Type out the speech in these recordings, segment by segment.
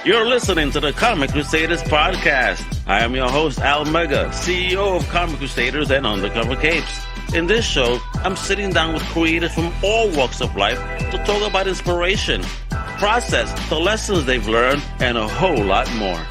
You're listening to the Comic Crusaders podcast. I am your host, Al Mega, CEO of Comic Crusaders and Undercover Capes. In this show, I'm sitting down with creators from all walks of life to talk about inspiration, process, the lessons they've learned, and a whole lot more.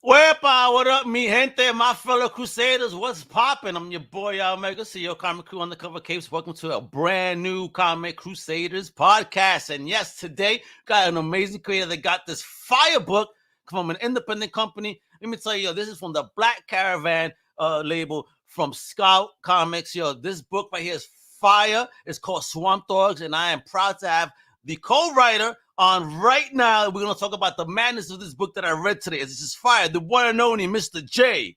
Wepa, what up, mi gente, my fellow Crusaders? What's poppin'? I'm your boy, Al Mega, CEO of Comic Crew Undercover Capes. Welcome to a brand new Comic Crusaders podcast. And yes, today, got an amazing creator that got this fire book from an independent company. Let me tell you, this is from the Black Caravan label from Scout Comics. This book right here is fire. It's called Swamp Dogs, and I am proud to have the co-writer on right now. We're going to talk about the madness of this book that I read today. This is fire. The one and only Mr. JM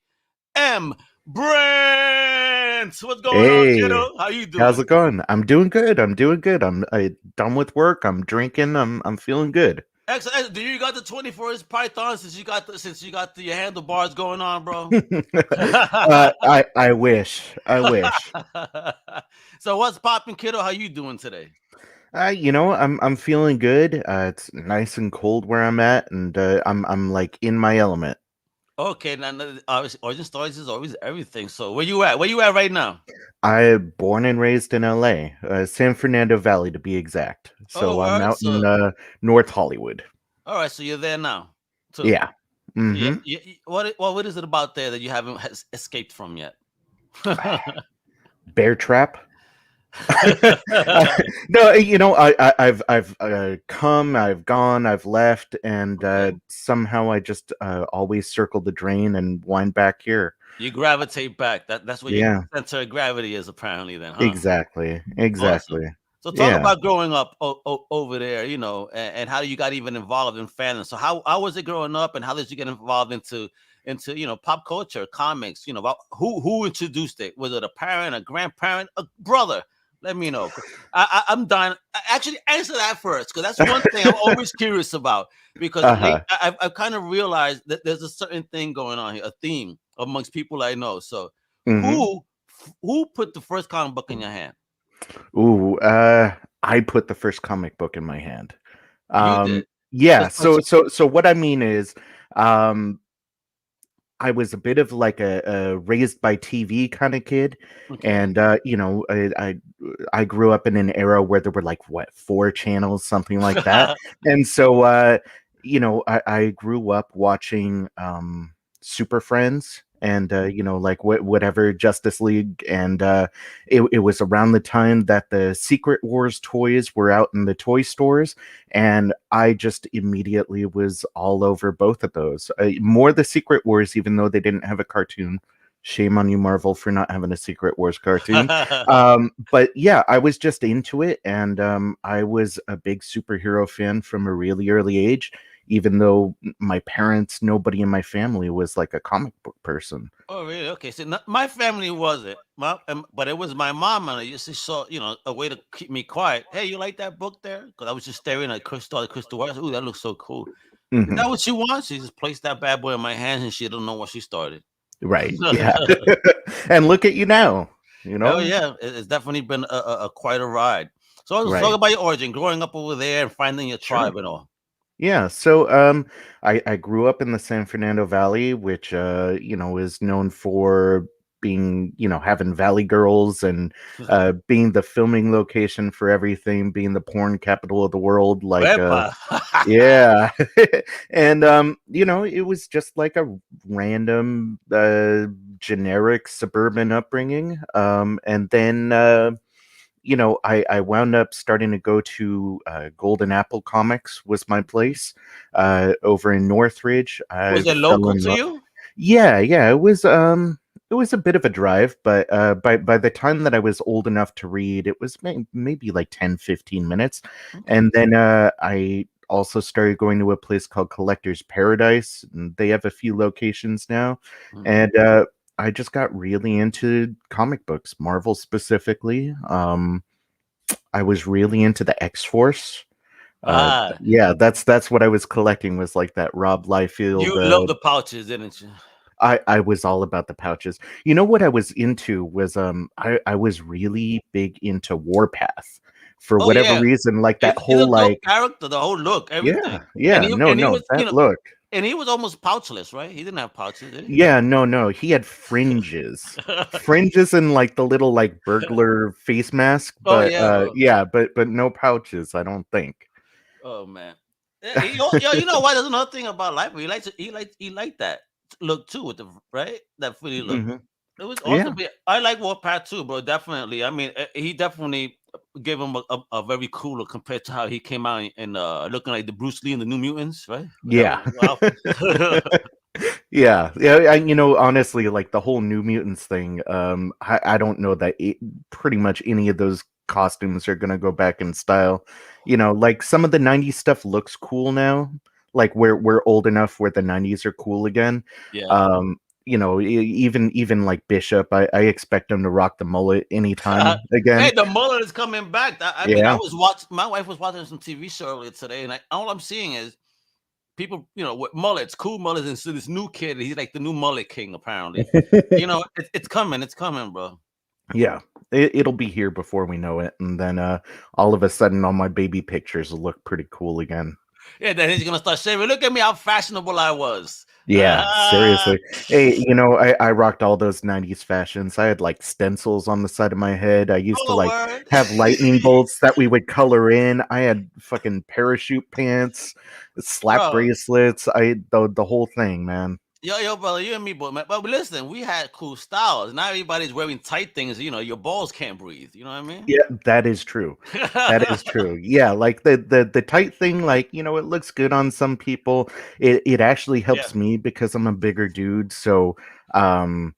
Brandt. What's going on, kiddo? How you doing? How's it going? I'm doing good. I'm done with work. I'm drinking. I'm feeling good. Excellent. Do you got the 24-inch Python since you got the handlebars going on, bro? I wish. So what's popping, kiddo? How you doing today? I'm feeling good. It's nice and cold where I'm at, and I'm like in my element. Okay, now origin stories is always everything. So where you at? Where you at right now? I'm born and raised in LA, San Fernando Valley to be exact. So I'm out in North Hollywood. All right, so you're there now. Too. Yeah. Mm-hmm. What is it about there that you haven't escaped from yet? Bear trap. No, I've come, I've gone, I've left, and somehow I just always circle the drain and wind back here. You gravitate back. That's what your center of gravity is, apparently. Then, huh? Exactly. Awesome. So talk about growing up over there, and how you got even involved in fandom. So how was it growing up, and how did you get involved into pop culture, comics? Who introduced it? Was it a parent, a grandparent, a brother? Let me know. I'm dying. Actually, answer that first, because that's one thing I'm always curious about. Because I've kind of realized that there's a certain thing going on here, a theme amongst people I know. So, who put the first comic book in your hand? Ooh, I put the first comic book in my hand. You did? Yeah. So what I mean is, I was a bit of like a raised by TV kind of kid. Okay. And, I grew up in an era where there were like, 4 channels, something like that. And so, I grew up watching Super Friends and, whatever, Justice League. And it was around the time that the Secret Wars toys were out in the toy stores. And I just immediately was all over both of those. More the Secret Wars, even though they didn't have a cartoon. Shame on you, Marvel, for not having a Secret Wars cartoon. But yeah, I was just into it. And I was a big superhero fan from a really early age. Even though my parents, nobody in my family was like a comic book person. Oh, really? Okay. So my family wasn't, but it was my mom, and I used to saw, a way to keep me quiet. Hey, you like that book there? Because I was just staring at Crystal Wars. Ooh, that looks so cool. Mm-hmm. Is that what she wants? She just placed that bad boy in my hands, and she don't know what she started. Right. Yeah. And look at you now. Oh yeah, it's definitely been a quite a ride. So let's talk about your origin, growing up over there, and finding your tribe and all. Yeah, so I grew up in the San Fernando Valley, which is known for being, having Valley Girls and being the filming location for everything, being the porn capital of the world. Yeah. And it was just like a random generic suburban upbringing. And then I wound up starting to go to Golden Apple Comics was my place over in Northridge. Was it local to you? Yeah. It was a bit of a drive, but by the time that I was old enough to read, it was maybe like 10-15 minutes. Okay. And then I also started going to a place called Collector's Paradise. And they have a few locations now. Mm-hmm. And I just got really into comic books, Marvel specifically. I was really into the X-Force. Yeah, that's what I was collecting, was like that Rob Liefeld. You love the pouches, didn't you? I was all about the pouches. You know what I was into was I was really big into Warpath. for Oh whatever yeah, reason, like that he's a whole dope like character. The whole look, everything, yeah, no, and he no, was, that look. and he was almost pouchless, right? He didn't have pouches, did he? Yeah, no, no, he had fringes. Fringes and, like, the little, like, burglar face mask, Oh but, yeah, bro. yeah, but no pouches, I don't think. Oh man. Yeah, yo, you know what? There's another thing about life. He liked that look too, with the right that funny look. Mhm. It was Yeah. awesome. I like Warpath too, bro. Definitely. I mean, he definitely gave him a very cool look compared to how he came out and looking like the Bruce Lee and the New Mutants, right? With that Yeah. little outfit. Yeah, yeah, honestly, like, the whole New Mutants thing, I don't know that pretty much any of those costumes are gonna go back in style. Like, some of the '90s stuff looks cool now, like, we're old enough where the '90s are cool again. Yeah. Even, like, Bishop, I expect him to rock the mullet anytime Hey, again. the mullet is coming back. I mean, I Yeah. was watching. My wife was watching some TV show earlier today, and all I'm seeing is people, with mullets, cool mullets, and so this new kid, he's like the new mullet king, apparently. It's coming. It's coming, bro. Yeah, it'll be here before we know it, and then, all of a sudden, all my baby pictures will look pretty cool again. Yeah, then he's gonna start shaving. Look at me, how fashionable I was. Yeah, seriously. Hey, I rocked all those '90s fashions. I had, like, stencils on the side of my head. I used to, Oh, like, word. have lightning bolts that we would color in. I had fucking parachute pants, slap Bro. bracelets. The whole thing, man. Yo, brother, you and me, boy, man. But listen, we had cool styles. Now everybody's wearing tight things. Your balls can't breathe. You know what I mean? Yeah, that is true. That is true. Yeah, like the tight thing, like, it looks good on some people. It actually Yeah, helps me because I'm a bigger dude. So, um,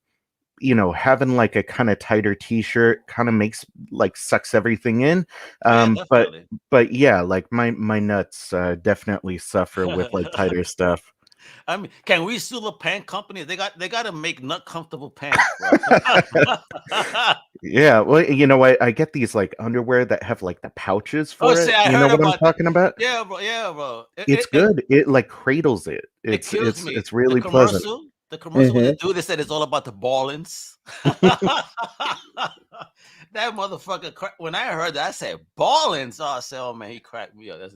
having like a kind of tighter t-shirt kind of makes like sucks everything in. yeah, But definitely. yeah, like my nuts definitely suffer with like tighter stuff. I mean, can we sue the pant company? They got to make nut comfortable pants, bro. Yeah, well, I get these like underwear that have like the pouches Oh, for see, it. I You know heard what I'm about that. talking about? Yeah, bro. Yeah, bro. It, It's it, it, good. It like cradles it. it It's kills it's me. it's really pleasant. The commercial when they Mhm. do, they said it's all about the ballins. That motherfucker. When I heard that, I said ballins. Oh, I said, oh man, he cracked me up. That's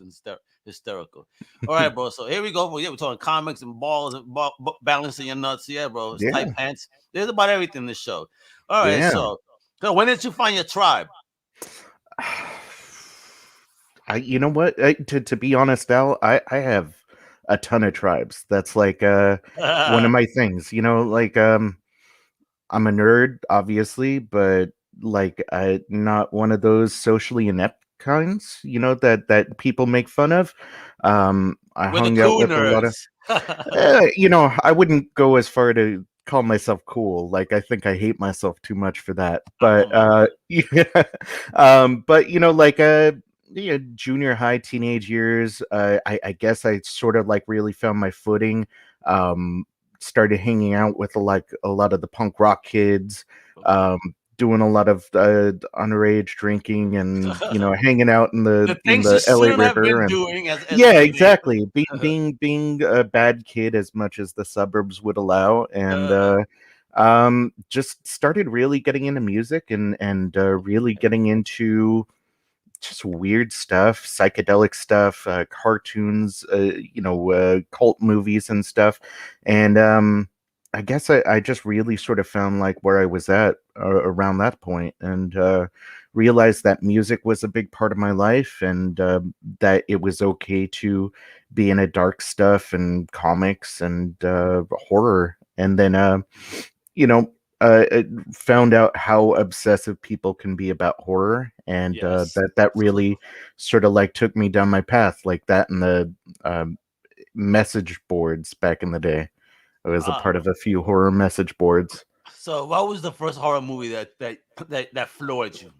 hysterical. All right, bro. So here we go. Yeah, we're talking comics and balls and balancing your nuts. Yeah, bro. It's tight Yeah. pants. There's about everything in this show. All right, Yeah. so when did you find your tribe? You know what? To be honest, Al, I have a ton of tribes. That's like one of my things. Like I'm a nerd, obviously, but like I not one of those socially inept kinds, that people make fun of. I We're the hung out cool with a lot of nerds. I wouldn't go as far to call myself cool. Like, I think I hate myself too much for that. But yeah, but like junior high, teenage years, I guess I sort of like really found my footing. Um, Started hanging out with like a lot of the punk rock kids. Okay. Um, Doing a lot of underage drinking and hanging out in the The things you LA shouldn't have River been and doing as a yeah, teenager. exactly. Being a bad kid as much as the suburbs would allow, and just started really getting into music and really getting into just weird stuff, psychedelic stuff, cartoons, cult movies and stuff, and I guess I just really sort of found like where I was at around that point, and realized that music was a big part of my life, and that it was okay to be into dark stuff and comics and horror, and then you know. Found out how obsessive people can be about horror, and Yes, that absolutely. really sort of like took me down my path, like that in the message boards back in the day. I was a Uh, part of a few horror message boards. so what was the first horror movie that floored you?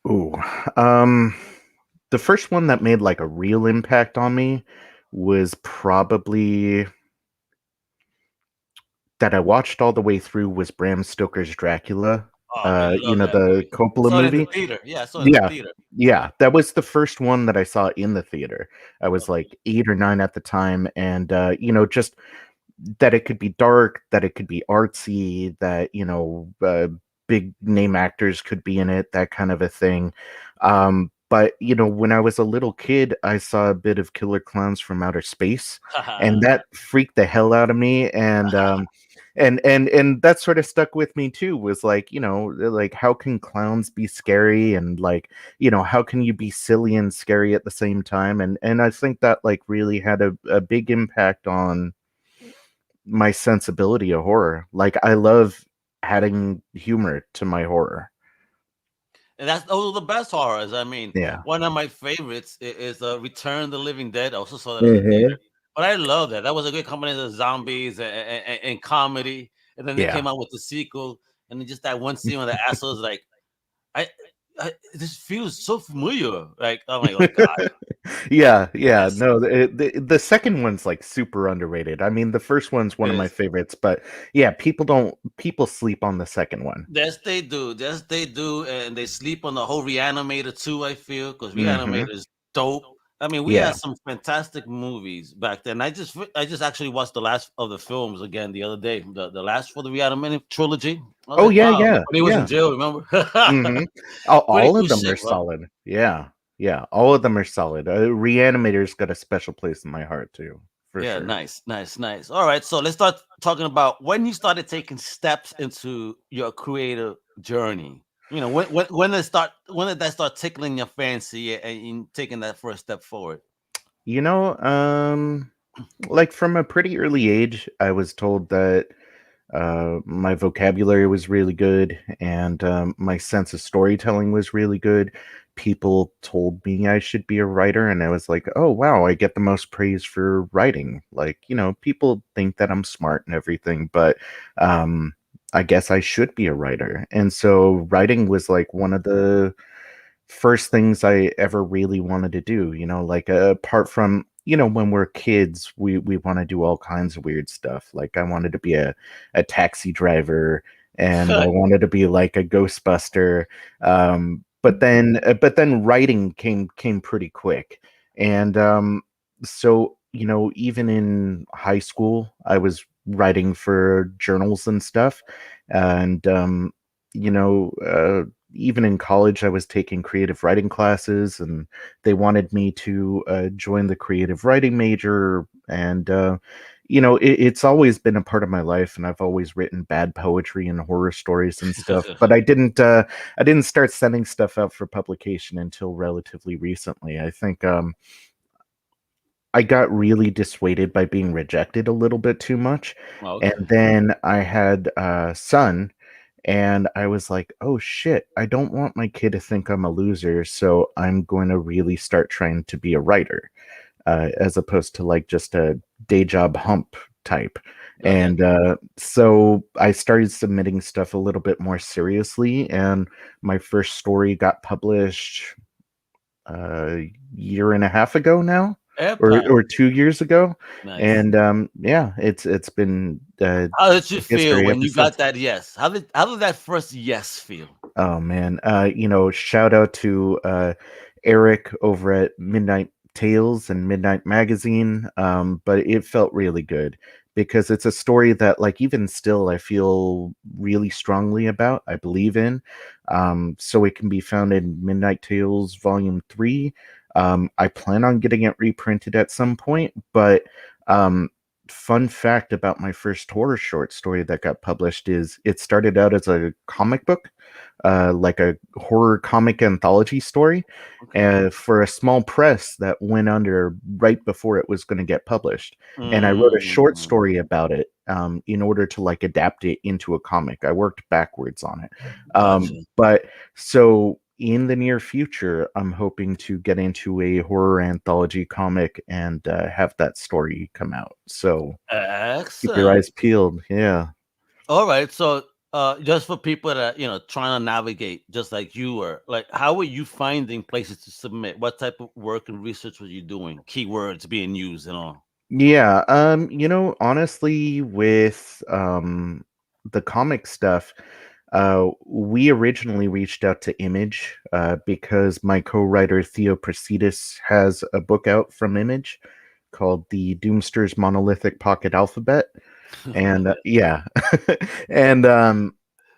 Ooh, um, the first one that made like a real impact on me was probably that I watched all the way through was Bram Stoker's Dracula. Oh, I love that The movie. I Coppola saw it in the movie. theater. Yeah, I saw it in the Yeah, theater. yeah, that was the first one that I saw in the theater. I was Okay. like 8 or 9 at the time, and just that it could be dark, that it could be artsy, that big name actors could be in it, that kind of a thing. But when I was a little kid, I saw a bit of Killer Clowns from Outer Space, and that freaked the hell out of me. And that sort of stuck with me too. Was like, like how can clowns be scary, and like, how can you be silly and scary at the same time? And I think that like really had a big impact on my sensibility of horror. Like I love adding humor to my horror. And those are the best horrors. I mean, Yeah. one of my favorites is Return of the Living Dead. I also saw that in the Hmm. theater, but I love that. That was a good combination of zombies and comedy. And then they Yeah. came out with the sequel, and then just that one scene where the asshole is like, I, this feels so familiar. Like, I'm like, oh god, Yeah, yeah. yes, No, the second one's like super underrated. I mean, the first one's one it of my is. favorites, but yeah, people sleep on the second one. Yes, they do. Yes, they do, and they sleep on the whole Reanimator too. I feel because Hmm. Reanimator is dope. I mean, we Yeah. had some fantastic movies back then. I just actually watched the last of the films again the other day. The last for the Reanimator trilogy. I was Oh like, yeah, wow, yeah, when he was in yeah. jail, remember? Hmm. All, Pretty all cool of them are shit, bro. solid. Yeah, yeah. All of them are solid. Reanimator's got a special place in my heart too, for Yeah, sure. nice, nice, nice. All right, so let's start talking about when you started taking steps into your creative journey. When did that start tickling your fancy and taking that first step forward? You know, like from a pretty early age, I was told that my vocabulary was really good, and my sense of storytelling was really good. People told me I should be a writer, and I was like, oh, wow, I get the most praise for writing. Like, people think that I'm smart and everything, but I guess I should be a writer. And so writing was like one of the first things I ever really wanted to do, like apart from, when we're kids, we want to do all kinds of weird stuff. Like I wanted to be a taxi driver, and I wanted to be like a Ghostbuster. But then writing came pretty quick. And so, even in high school, I was writing for journals and stuff. And you know, even in college, I was taking creative writing classes, and they wanted me to join the creative writing major. And it's always been a part of my life, and I've always written bad poetry and horror stories and stuff. But I didn't start sending stuff out for publication until relatively recently. I think I got really dissuaded by being rejected a little bit too much. And Okay. then I had a son, and I was like, oh shit, I don't want my kid to think I'm a loser. So I'm going to really start trying to be a writer, as opposed to like just a day job hump type. Okay. And so I started submitting stuff a little bit more seriously. And my first story got published a year and a half ago now, or Airplane. 2 years ago. Nice. And yeah, it's been How did you feel history when ever you got since. that yes? How did that first yes feel? Oh man, shout out to Eric over at Midnight Tales and Midnight Magazine. But it felt really good because it's a story that, like, even still, I feel really strongly about. I believe in. So it can be found in Midnight Tales Volume 3. I plan on getting it reprinted at some point, but fun fact about my first horror short story that got published is it started out as a comic book, like a horror comic anthology story, Okay. for a small press that went under right before it was going to get published. And I wrote a short Mm, story about it, in order to like adapt it into a comic. I worked backwards on it. gotcha. But so in the near future, I'm hoping to get into a horror anthology comic and have that story come out. So keep your Excellent. eyes peeled. Yeah. All right. So, just for people that trying to navigate, just like you were, like, how were you finding places to submit? What type of work and research were you doing? Keywords being used and all. Yeah, honestly, with the comic stuff, we originally reached out to Image, because my co-writer Theo has a book out from Image called The Doomster's Monolithic Pocket Alphabet. And Yeah. yeah. And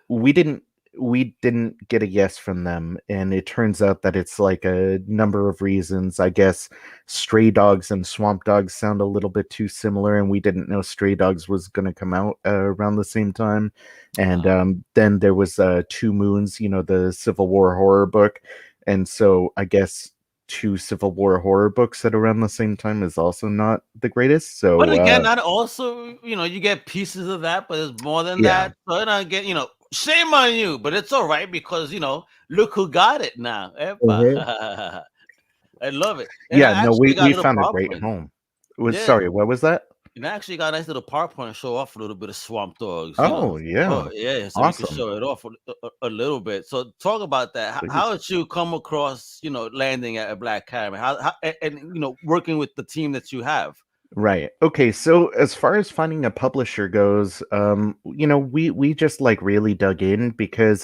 we didn't we didn't get a yes from them, and it turns out that it's like a number of reasons. I guess Stray Dogs and Swamp Dogs sound a little bit too similar, and we didn't know Stray Dogs was going to come out around the same time. And then there was Two Moons, the Civil War horror book, and so I guess two Civil War horror books at around the same time is also not the greatest. But So again, that also, you get pieces of that, but it's more than yeah. that. So I get, shame on you, but it's all right because look who got it now. Mhm. Epa. I love it, and Yeah, I no, actually got we a little found a great PowerPoint. home. Was Yeah, sorry, what was that? and I actually got a nice little PowerPoint to show off a little bit of Swamp Dogs. Oh, Oh yeah. yeah, so we could Awesome. show it off a little bit. So talk about that. How Please. did you come across, landing at a Black Caravan? How and working with the team that you have? Right. Okay. So as far as finding a publisher goes, we just like really dug in because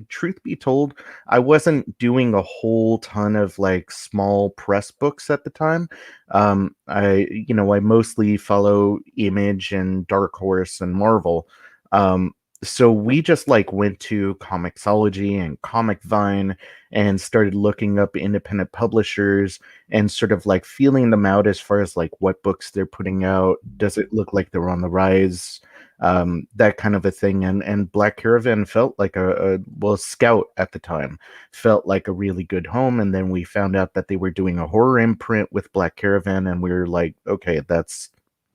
truth be told, I wasn't doing a whole ton of like small press books at the time. I mostly follow Image and Dark Horse and Marvel. So we just like went to Comixology and Comic Vine and started looking up independent publishers and sort of like feeling them out as far as like what books they're putting out. Does it look like they're on the rise? That kind of a thing. And Black Caravan felt like Scout at the time felt like a really good home. And then we found out that they were doing a horror imprint with Black Caravan, and we were like, okay, that's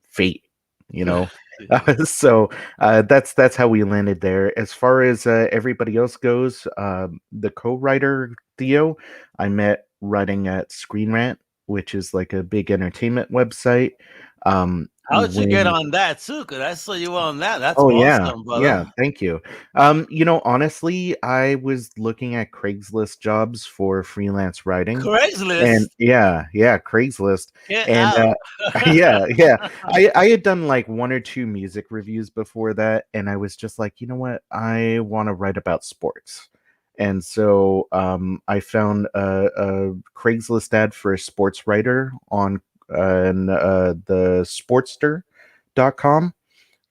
fate, you know. So that's how we landed there. As far as everybody else goes, the co-writer Theo, I met writing at Screen Rant, which is like a big entertainment website. How'd you get When on that too? Because I saw you on that. That's Oh yeah, awesome, yeah, brother. thank you. Honestly, I was looking at Craigslist jobs for freelance writing, and Craigslist, yeah, Craigslist, get and out. yeah. I had done like one or two music reviews before that, and I was just like, you know what, I want to write about sports, and so I found a Craigslist ad for a sports writer on the Sportster.com.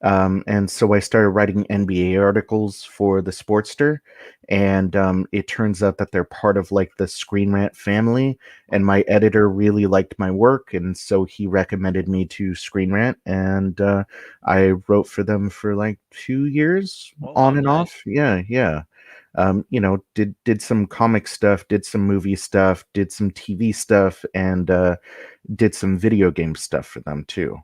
And so I started writing NBA articles for the Sportster, and it turns out that they're part of like the Screen Rant family. And my editor really liked my work, and so he recommended me to Screen Rant, and I wrote for them for like 2 years, Oh wow, on and nice. off. Yeah, yeah. Did some comic stuff, did some movie stuff, did some TV stuff, and did some video game stuff for them too.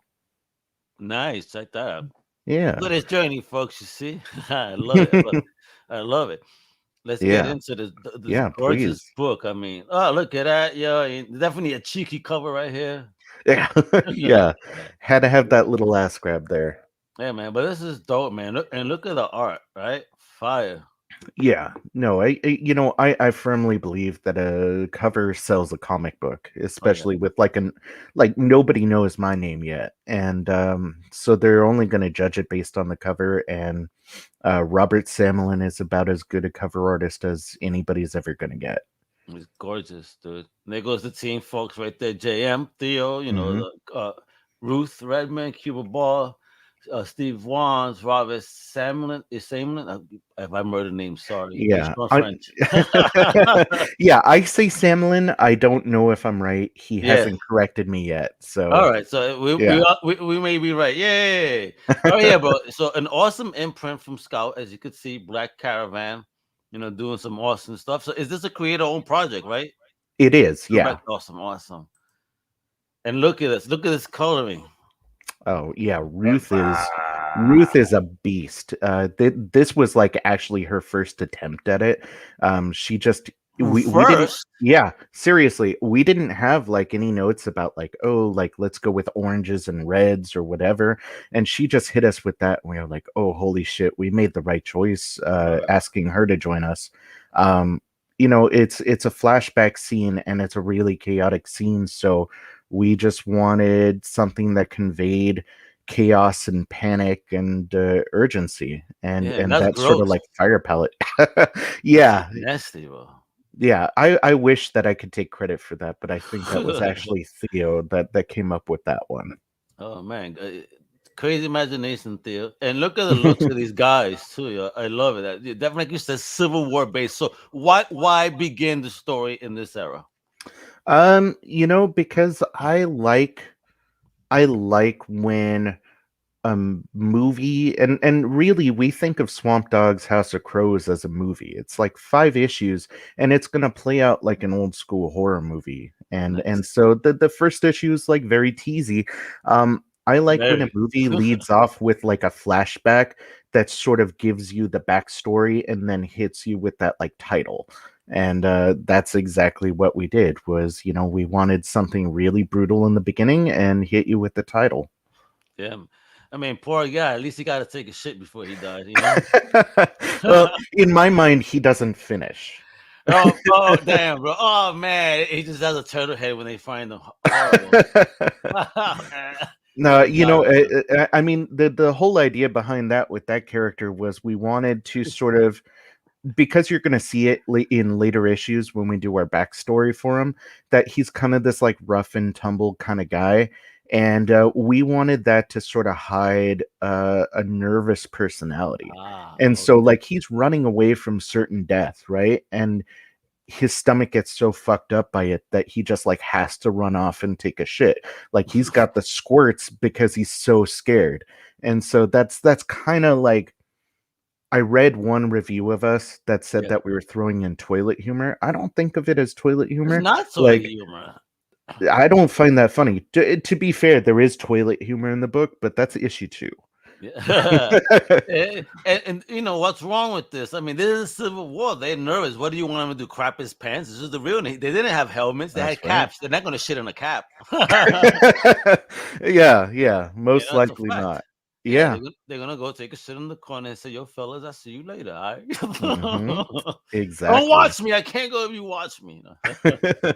Nice. Check that out. Yeah, Look at this journey, folks. You see, I love it. I love it. Let's get yeah. into this Yeah, gorgeous please. book. I mean, oh, look at that. Yo, definitely a cheeky cover right here. Yeah, Yeah, yeah. Had to have that little ass grab there. yeah, man. But this is dope, man. Look at the art, right? Fire. Yeah, no, I firmly believe that a cover sells a comic book, Oh yeah. especially with like nobody knows my name yet, and so they're only going to judge it based on the cover. And Robert Samelin is about as good a cover artist as anybody's ever going to get. It's gorgeous, dude. And there goes the team, folks, right there. JM, Theo, Hmm. Ruth Redmond, Cuba Ball, Steve Wands, Robert Samlin. Is Samlin? If I murdered name, sorry. He's Yeah, from French. yeah, I say Samelin. I don't know if I'm right. He Yeah. hasn't corrected me yet, All so right. So yeah. we may be right. Yay. Oh yeah, bro. So an awesome imprint from Scout, as you could see, Black Caravan, doing some awesome stuff. So is this a creator-owned project, right? It is, yeah. Correct. Awesome. Awesome. And look at this. Look at this coloring. Oh yeah, Ruth is a beast. This was like actually her first attempt at it. She just we didn't. First, Yeah, seriously, we didn't have like any notes about like, oh, like let's go with oranges and reds or whatever. And she just hit us with that, and we were like, oh, holy shit, we made the right choice asking her to join us. It's a flashback scene, and it's a really chaotic scene, so we just wanted something that conveyed chaos and panic and urgency, and yeah, and and that's that sort of gross. like fire palette. That's Yeah, nasty, bro. yeah. I wish that I could take credit for that, but I think that was actually Theo that came up with that one. Oh man, Crazy imagination, Theo. And look at the looks of these guys too. Yo. I love it. Definitely, like you said, Civil War based. So why begin the story in this era? Because I like when movie, and really we think of Swamp Dog's House of Crows as a movie. It's like 5 issues, and it's gonna play out like an old school horror movie. And Nice, so the first issue is like very teasy. I like when a very. movie leads off with like a flashback that sort of gives you the backstory and then hits you with that like title. And that's exactly what we did. Was we wanted something really brutal in the beginning and hit you with the title. Yeah, I mean, poor guy. At least he got to take a shit before he died. You know. Well, in my mind, he doesn't finish. Oh, damn, bro. Oh man, he just has a turtle head when they find him. Horrible. No, Poor guy, man. I mean, the whole idea behind that with that character was we wanted to sort of, because you're going to see it in later issues when we do our backstory for him, that he's kind of this like rough and tumble kind of guy. And we wanted that to sort of hide a nervous personality. Ah, And so, okay. like, he's running away from certain death, right? And his stomach gets so fucked up by it that he just like has to run off and take a shit. Like, he's got the squirts because he's so scared. And so that's kind of like, I read one review of us that said Yeah, that we were throwing in toilet humor. I don't think of it as toilet it's humor. not so Like, humor. I don't find that funny. To be fair, there is toilet humor in the book, but that's issue 2. Yeah. And you know what's wrong with this? I mean, this is Civil War. They're nervous. What do you want them to do? Crap his pants? This is the real. They didn't have helmets. They had That's right. caps. They're not going to shit in a cap. Yeah, Yeah, most that's a likely fact. not. Yeah, Yeah. they're gonna go take a shit in the corner and say, "Yo, fellas, I'll see you later." All right? Hmm. Don't Exactly. watch me. I can't go if you watch me. You know?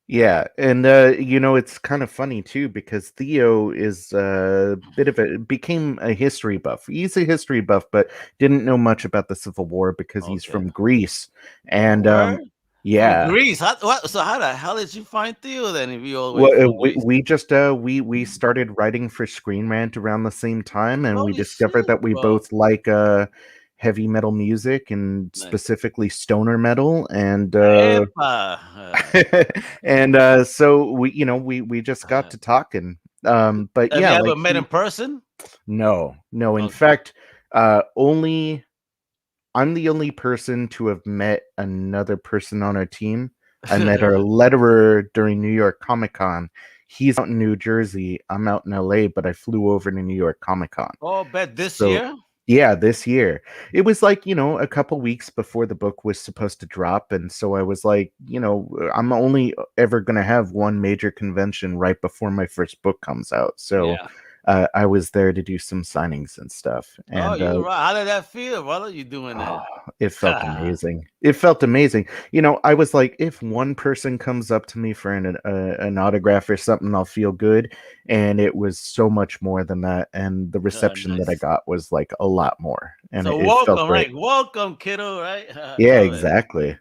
Yeah, and it's kind of funny too because Theo is a bit of a became a history buff. He's a history buff, but didn't know much about the Civil War because he's Okay. from Greece. Oh, And word from yeah, Greece. So how the hell did you find Theo then? If you all the way well, from we, Greece? we just we started writing for Screen Rant around the same time, and we Holy discovered shit, that we bro! both like heavy metal music and Nice. specifically stoner metal, and Epa. and so we just got Uh, to talking. But have yeah, you like ever met in person? no. In Okay. fact, only I'm the only person to have met another person on our team. I met our letterer during New York Comic Con. He's out in New Jersey. I'm out in LA, but I flew over to New York Comic Con. Oh, bet this So, year. yeah, this year. It was like, a couple weeks before the book was supposed to drop. And so I was like, I'm only ever going to have one major convention right before my first book comes out. So Yeah. I was there to do some signings and stuff. Oh, And you right. How did that feel? What are you doing oh, that? it felt amazing. It felt amazing. I was like, if one person comes up to me for an autograph or something, I'll feel good. And it was so much more than that. And the reception that I Nice. got was like a lot more. And So it felt welcome, great. right? Welcome, kiddo, right? Yeah, Love it. exactly.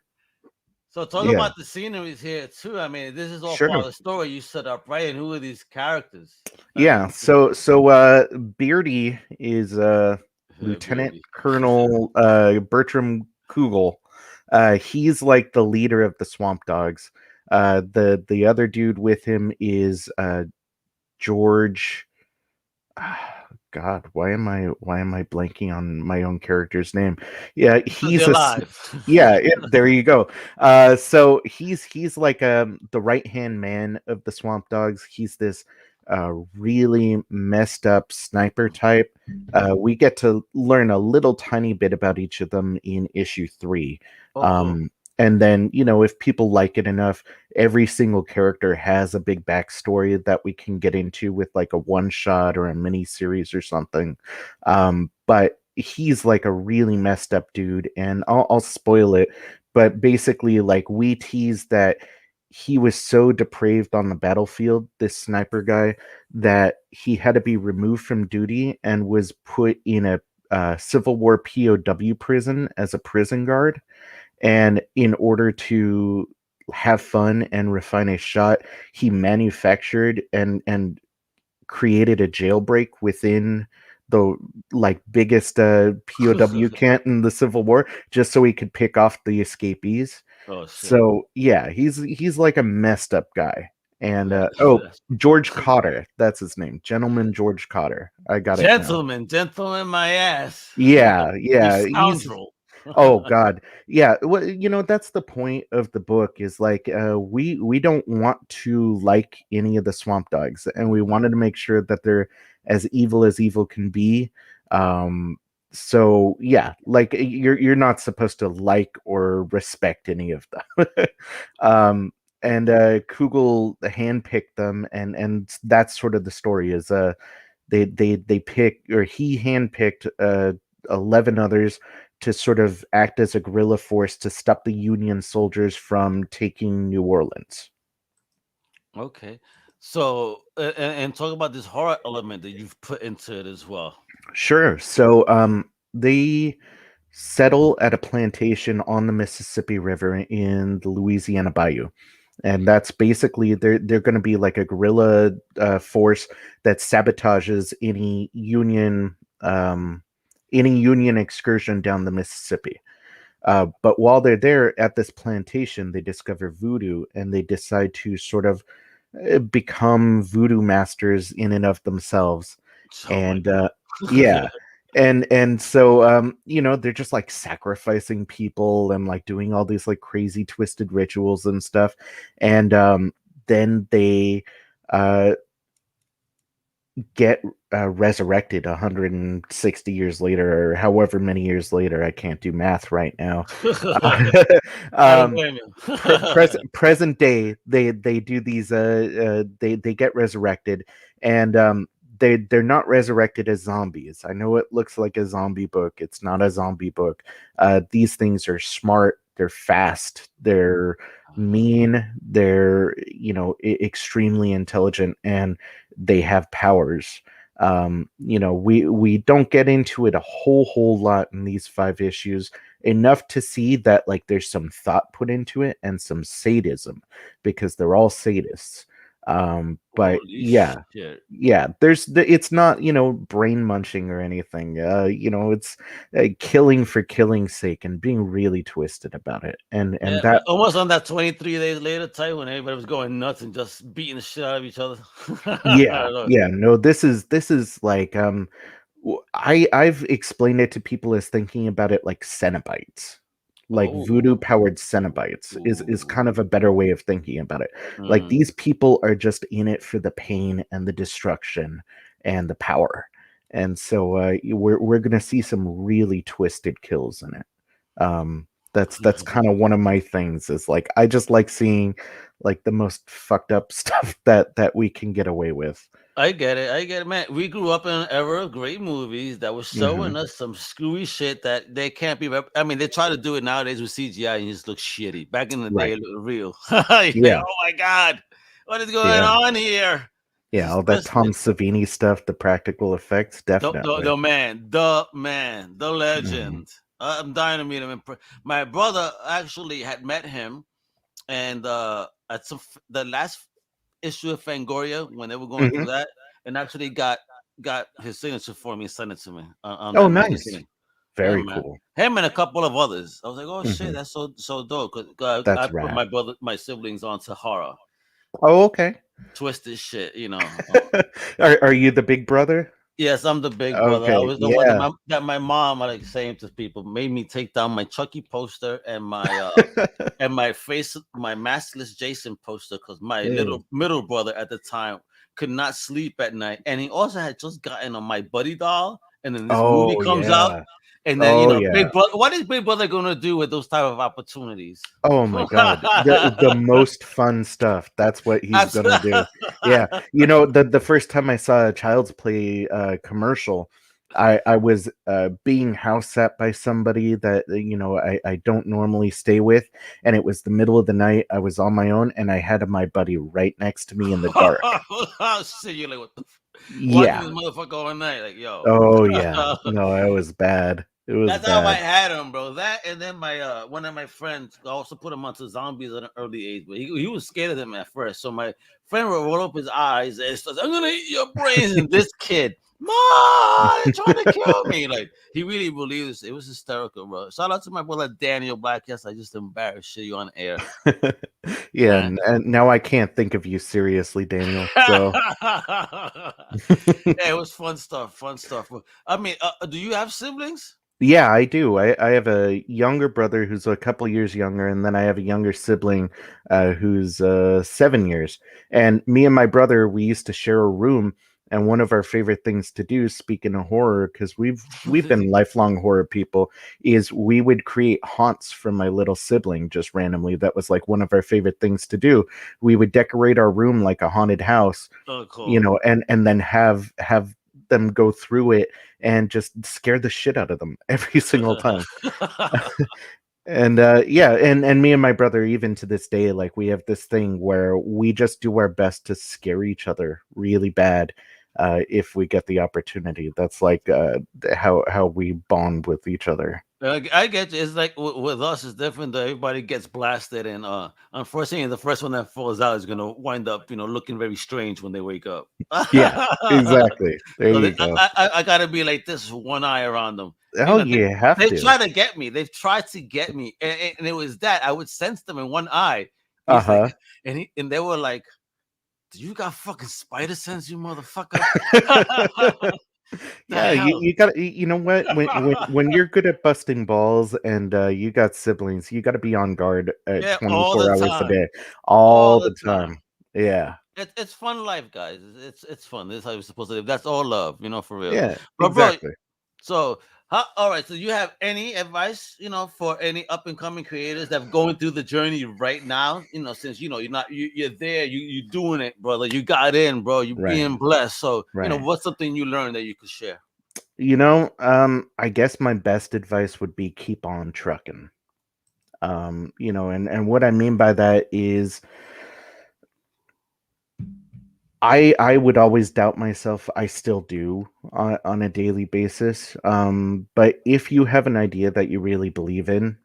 So talk Yeah, about the sceneries here too. I mean, this is all part of sure. the story you set up, right? And who are these characters? I Yeah. mean, So Beardy is Lieutenant beauty. Colonel Bertram Kugel. He's like the leader of the Swamp Dogs. The other dude with him is George. God, why am I blanking on my own character's name? Yeah, Because they're alive. there you go. So he's like the right hand man of the Swamp Dogs. He's this really messed up sniper type. We get to learn a little tiny bit about each of them in issue 3. Oh, cool. Um, and then if people like it enough, every single character has a big backstory that we can get into with like a one shot or a mini series or something. But he's like a really messed up dude, and I'll spoil it. But basically, like, we tease that he was so depraved on the battlefield, this sniper guy, that he had to be removed from duty and was put in a Civil War POW prison as a prison guard. And in order to have fun and refine a shot, he manufactured and created a jailbreak within the like biggest POW camp in the Civil War, just so he could pick off the escapees. Oh shit. So yeah, he's like a messed up guy. And Yeah. George Cotter, that's his name, Gentleman George Cotter. I got it now. Gentleman, my ass. Yeah, You yeah, he's scoundrel. oh god. Yeah, well, that's the point of the book is like we don't want to like any of the swamp dogs, and we wanted to make sure that they're as evil can be. So yeah, like you're not supposed to like or respect any of them. And Kugel handpicked them, and that's sort of the story is they pick, or he handpicked 11 others to sort of act as a guerrilla force to stop the Union soldiers from taking New Orleans. Okay. So, and talk about this horror element that you've put into it as well. Sure. So they settle at a plantation on the Mississippi River in the Louisiana Bayou. And that's basically they're going to be like a guerrilla force that sabotages any Union excursion down the Mississippi. But while they're there at this plantation, they discover voodoo, and they decide to sort of become voodoo masters in and of themselves. Oh my And God. yeah, and so they're just like sacrificing people and like doing all these like crazy twisted rituals and stuff. And then they get resurrected 160 years later, or however many years later. I can't do math right now. I don't blame you. Present day, they do these they get resurrected, and they're not resurrected as zombies. I know it looks like a zombie book. It's not a zombie book. These things are smart, they're fast, they're mean, they're extremely intelligent, and they have powers. We don't get into it a whole lot in these 5 issues, enough to see that like there's some thought put into it and some sadism, because they're all sadists. But Holy yeah, shit. it's not brain munching or anything. It's killing for killing's sake and being really twisted about it. And Yeah, that almost on that 23 days later type when everybody was going nuts and just beating the shit out of each other. yeah, no, this is like I've explained it to people as thinking about it like Cenobites. Like voodoo Oh. powered Cenobites is kind of a better way of thinking about it. Like Mm. these people are just in it for the pain and the destruction and the power. And so we're gonna see some really twisted kills in it. That's kind of one of my things, is like I just like seeing like the most fucked up stuff that we can get away with. I get it, man. We grew up in an era of great movies that was showing us some screwy shit that they can't be. I mean, they try to do it nowadays with CGI and it just looks shitty. Back in the day, Right. it looked real. Like, Yeah. oh my God, what is going Yeah. on here? This Yeah, is all that Tom twisted. Savini stuff, the practical effects, definitely. The Mhm. legend. I'm dying to meet him. My brother actually had met him, and at the last issue of Fangoria when they were going through Mhm. that, and actually got his signature for me and sent it to me on Oh, that nice. magazine. Yeah, Very man. cool. Him and a couple of others. I was like, oh shit, Mhm. that's so dope. Cause I That's put rad. my siblings onto horror, Oh, okay. twisted shit. Are you the big brother? Yes, I'm the big brother. I Okay, was the one yeah. that my mom, like saying to people, made me take down my Chucky poster and my maskless Jason poster because my Mm. little middle brother at the time could not sleep at night, and he also had just gotten on my buddy doll, and then this movie Oh, comes out, yeah. and then Oh, yeah. big brother. What is big brother gonna do with those type of opportunities? Oh my God. The most fun stuff. That's what he's gonna do. Yeah. The first time I saw a Child's Play commercial, I was being house sat by somebody that I don't normally stay with, and it was the middle of the night. I was on my own, and I had my buddy right next to me in the dark. I'll see you like what the watching Yeah. this motherfucker all night, like yo. Oh yeah. No, it was bad. It was That's how I bad. had him, bro. That and then my one of my friends also put him onto zombies at an early age, but he was scared of them at first. So my friend would roll up his eyes and says, "I'm gonna eat your brains." And this kid, "Ma, they're trying to kill me!" Like he really believes it was hysterical, bro. Shout out to my brother Daniel Black. Yes, I just embarrassed you on air, Yeah, man. and now I can't think of you seriously, Daniel. So Yeah, it was fun stuff. Fun stuff. I mean, do you have siblings? yeah, I do. I have a younger brother who's a couple years younger, and then I have a younger sibling who's 7 years. And me and my brother, we used to share a room. And one of our favorite things to do, speaking of horror, because we've been lifelong horror people, is we would create haunts for my little sibling just randomly. That was like one of our favorite things to do. We would decorate our room like a haunted house, Oh, cool. and then have them go through it and just scare the shit out of them every single time. And yeah, and me and my brother, even to this day, like we have this thing where we just do our best to scare each other really bad if we get the opportunity. That's like how we bond with each other. I get you. It's like with us, it's different. That everybody gets blasted, and unfortunately, the first one that falls out is gonna wind up, looking very strange when they wake up. Yeah, exactly. There So you go. I gotta be like this one eye around them. Oh, you have They to. try to get me. They've tried to get me, and it was that I would sense them in one eye. He's like, Uh-huh. and they were like, "Do you got fucking spider sense, you motherfucker?" The Yeah, you, hell. you got you know what, when you're good at busting balls and you got siblings, you got to be on guard Yeah, all the 24 hours a time, day, all all the the time. time. Yeah. It's fun life, guys. It's fun. This is how you're supposed to live. That's all love, for real. Yeah, But bro, exactly. so all right. So you have any advice, for any up and coming creators that are going through the journey right now? Since you're not you're there, you're doing it, brother. You got in, bro. You're Right. being blessed. So Right. what's something you learned that you could share? I guess my best advice would be keep on trucking. And what I mean by that is I would always doubt myself. I still do on a daily basis. But if you have an idea that you really believe in,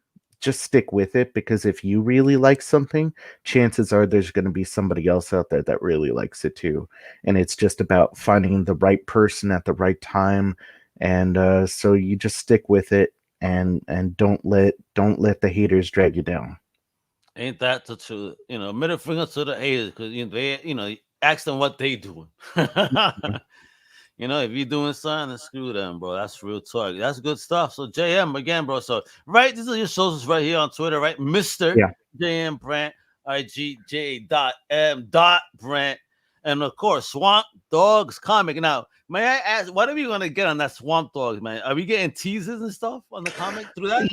just stick with it, because if you really like something, chances are there's going to be somebody else out there that really likes it too. And it's just about finding the right person at the right time. And so you just stick with it, and don't let the haters drag you down. Ain't that the truth? Middle finger to the haters because they ask them what they doing. If you're doing something, then screw them, bro. That's real talk. That's good stuff. So JM again, bro. So right, these are your socials right here on Twitter, right? Mr. Yeah. JM Brandt, IGJ.M.Brandt. And of course, Swamp Dogs comic. Now, may I ask, what are we gonna get on that Swamp Dogs, man? Are we getting teasers and stuff on the comic through that?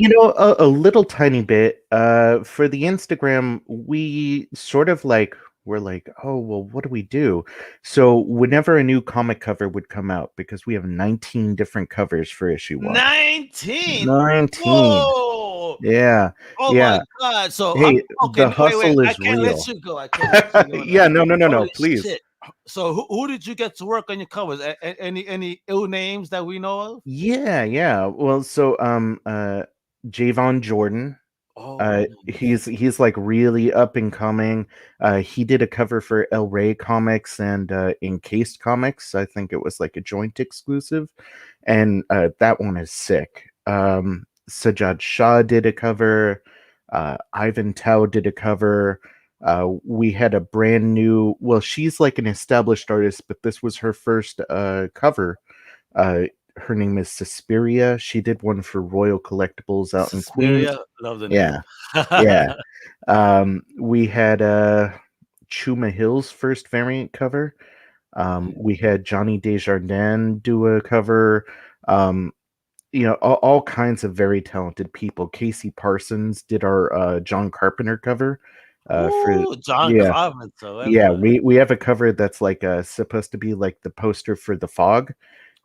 A little tiny bit. For the Instagram, we sort of like we're like, oh well, what do we do? So whenever a new comic cover would come out, because we have 19 different covers for issue one. 19. 19. Whoa. Yeah. Oh my Yeah. god. So I'm Hey, okay. the No, wait. hustle I is can't let real. you go. I can't let you go Yeah, now. no, Holy please. shit. So who did you get to work on your covers? Any ill names that we know of? Yeah, yeah. Well, so Javon Jordan. Oh, He's like really up and coming. He did a cover for El Rey Comics and Encased Comics. I think it was like a joint exclusive, and that one is sick. Sajad Shah did a cover. Ivan Tao did a cover. We had a brand new. Well, she's like an established artist, but this was her first cover. Uh, Her name is Suspiria. She did one for Royal Collectibles out in Queens. Suspiria. Love the name. Yeah, yeah. We had Chuma Hill's first variant cover. We had Johnny Desjardins do a cover. Um, all kinds of very talented people. Casey Parsons did our John Carpenter cover. For Ooh, John Yeah, Carpenter. yeah. We have a cover that's like supposed to be like the poster for The Fog,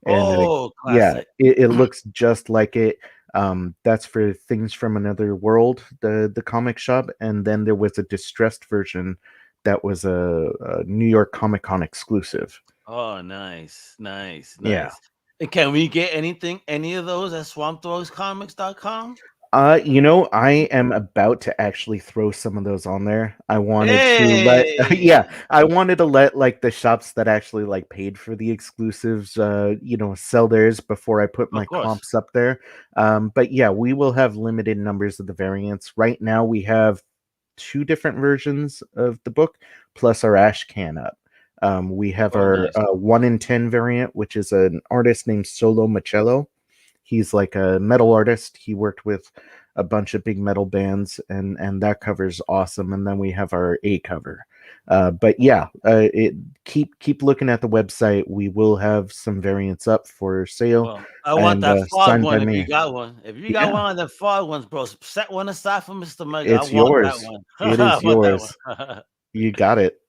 and Oh, yeah, classic. it looks just like it. That's for Things from Another World, the comic shop, and then there was a distressed version that was a New York Comic Con exclusive. Oh, nice, nice, Yeah. nice. And can we get any of those at swampdogscomics.com? I am about to actually throw some of those on there. I wanted to let Hey, yeah, I wanted to let like the shops that actually like paid for the exclusives sell theirs before I put my of course. comps up there. But yeah, we will have limited numbers of the variants. Right now we have two different versions of the book plus our ash can up. We have Oh, our nice. 1 in 10 variant, which is an artist named Solo Machello. He's like a metal artist. He worked with a bunch of big metal bands, and that cover's awesome. And then we have our A cover. But yeah, it keep looking at the website. We will have some variants up for sale Well, I want and that fog signed by one if you me. got one. If you got Yeah, one of the fog ones, bro, set one aside for Mr. Mega. I it's want that yours. one. It I is want that yours. one. You got it.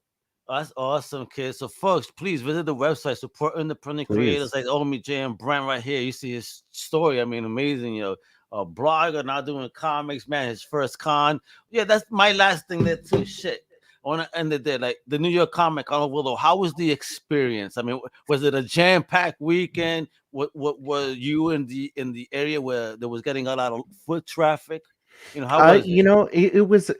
That's awesome, kid. So, folks, please visit the website, support independent creators Please. like me, JM Brandt, right here. You see his story. I mean, amazing, a blogger now doing comics, man. His first con. Yeah, that's my last thing there too. Shit. I want to end it there. Like the New York Comic Con, Willow. How was the experience? I mean, was it a jam-packed weekend? What were you in the area where there was getting a lot of foot traffic? How was it?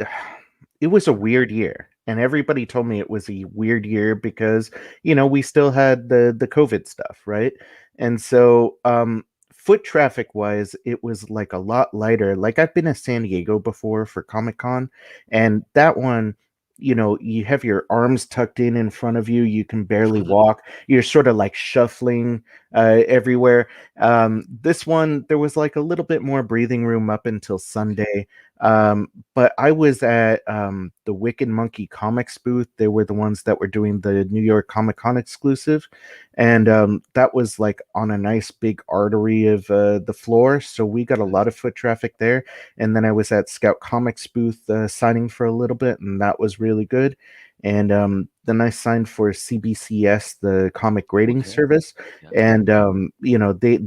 It was a weird year, and everybody told me it was a weird year because we still had the COVID stuff, right? And so foot traffic wise, it was like a lot lighter. Like I've been to San Diego before for Comic Con, and that one, you have your arms tucked in front of you, you can barely walk, you're sort of like shuffling everywhere. This one, there was like a little bit more breathing room up until Sunday. But I was at the Wicked Monkey Comics booth. They were the ones that were doing the New York Comic Con exclusive, and that was like on a nice big artery of the floor. So we got a lot of foot traffic there. And then I was at Scout Comics booth signing for a little bit, and that was really good. And then I signed for CBCS, the comic grading Okay. service, Yeah. and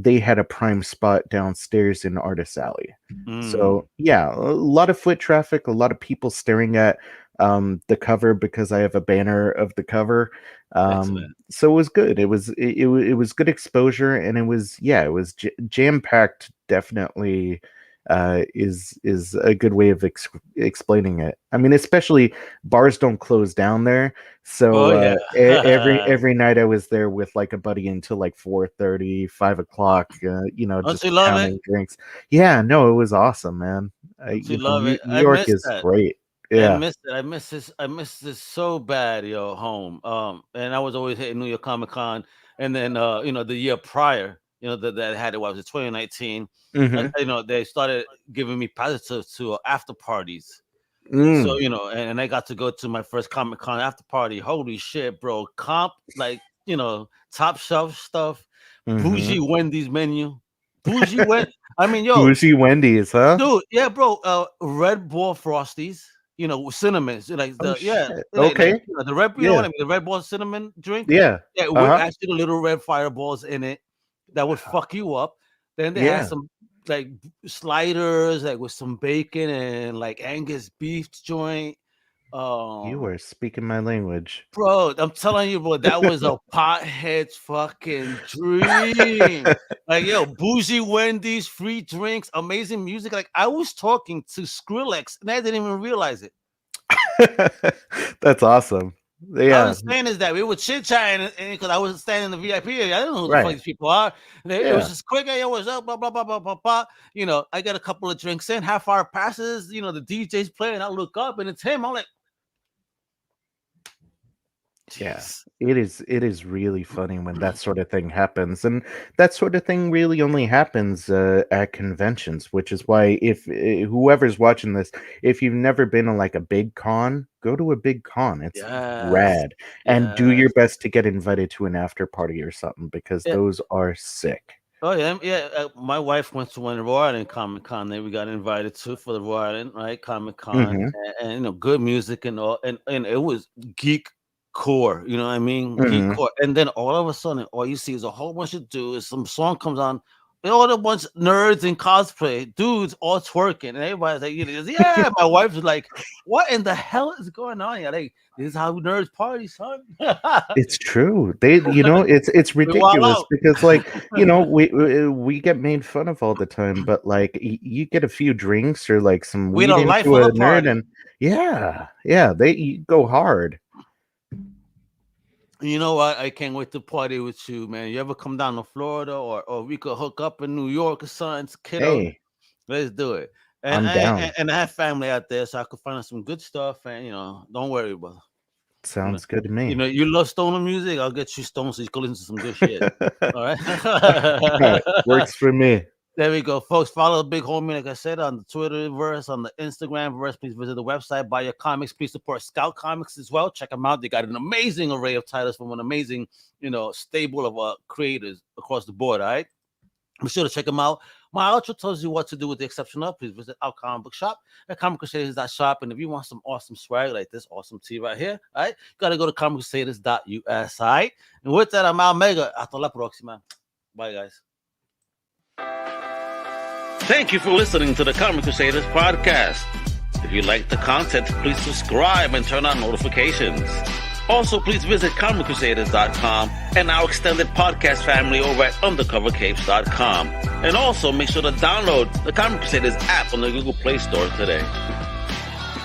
they had a prime spot downstairs in Artist Alley. Mm. So yeah, a lot of foot traffic, a lot of people staring at the cover because I have a banner of the cover. Excellent. So it was good. It was good exposure, and it was jam packed. Definitely is a good way of explaining it. I mean, especially bars don't close down there, so Oh yeah. every night I was there with like a buddy until like 4:30, 5 o'clock. Don't Just you love it? pounding drinks. Yeah, no, it was awesome, man. Don't you love it? New I York miss is that. great. I Yeah. miss it. I miss this. I miss this so bad, home. And I was always hitting New York Comic Con, and then the year prior, that had it was 2019. Hmm. They started giving me passes to after parties. So Mm. and I got to go to my first Comic Con after party. Holy shit, bro! Comp like top shelf stuff, Hmm. bougie Wendy's menu, bougie Wen. I mean, yo, Bougie Wendy's, huh? dude, yeah, bro. Red Ball Frosties, with cinnamon, like Oh the yeah, shit. like Okay. the red, what Yeah. I mean, the Red Ball cinnamon drink. Yeah. Yeah, with Uh-huh. actually the little red fireballs in it that would fuck you up. Then they had Yeah. some like sliders, like with some bacon and like Angus beef joint. You Um, are speaking my language. Bro, I'm telling you, bro, that was a pothead's fucking dream. Like, yo, bougie Wendy's, free drinks, amazing music. Like, I was talking to Skrillex, and I didn't even realize it. That's awesome. I Yeah. was saying is that we were chit chatting, and because I was standing in the VIP area, I didn't know who the fuck Right. these people are. It was Yeah. just quick, hey, yo, what's up? Blah blah blah blah blah blah. I get a couple of drinks in, half hour passes. The DJ's playing. I look up, and it's him. I'm like, Yeah, jeez. it is really funny when that sort of thing happens, and that sort of thing really only happens at conventions, which is why if whoever's watching this, if you've never been to like a big con, go to a big con. It's Yes, rad, and do your yes. best to get invited to an after party or something because Yeah. those are sick. Oh yeah, yeah. My wife went to one of Rhode Island Comic Con. Then we got invited to for the Rhode Island right Comic Con, Hmm. and good music and all, and it was geek core. You know what I mean? Geek Hmm. core. And then all of a sudden, all you see is a whole bunch of dudes. Some song comes on. all the bunch of nerds in cosplay, dudes all twerking, and everybody's like, yeah. My wife's like, what in the hell is going on? Yeah, like, this is how nerds party, son. It's true. It's We wild ridiculous out. because, like, we get made fun of all the time, but like, you get a few drinks or like some We weed the life into of a the nerd, party. and yeah, they go hard. You know what? I can't wait to party with you, man. You ever come down to Florida, or we could hook up in New York or something, kiddo? Hey, Let's do it. And I'm down. I have family out there, so I could find out some good stuff. And don't worry, brother. Sounds good to me. You love stoner music. I'll get you stoned so you can listen to some good shit. All right. All right, works for me. There we go, folks. Follow the big homie, like I said, on the Twitterverse, on the Instagramverse. Please visit the website, buy your comics. Please support Scout Comics as well. Check them out. They got an amazing array of titles from an amazing, stable of creators across the board. All right. Be sure to check them out. My outro tells you what to do with the exception of. Please visit our comic book shop at comiccrusaders.shop. And if you want some awesome swag like this awesome tee right here, all right, you got to go to comiccrusaders.us. All right. And with that, I'm Al Mega. Hasta la próxima. Bye, guys. Thank you for listening to the Comic Crusaders podcast. If you like the content, please subscribe and turn on notifications. Also, please visit comiccrusaders.com and our extended podcast family over at undercovercapes.com. And also, make sure to download the Comic Crusaders app on the Google Play Store today.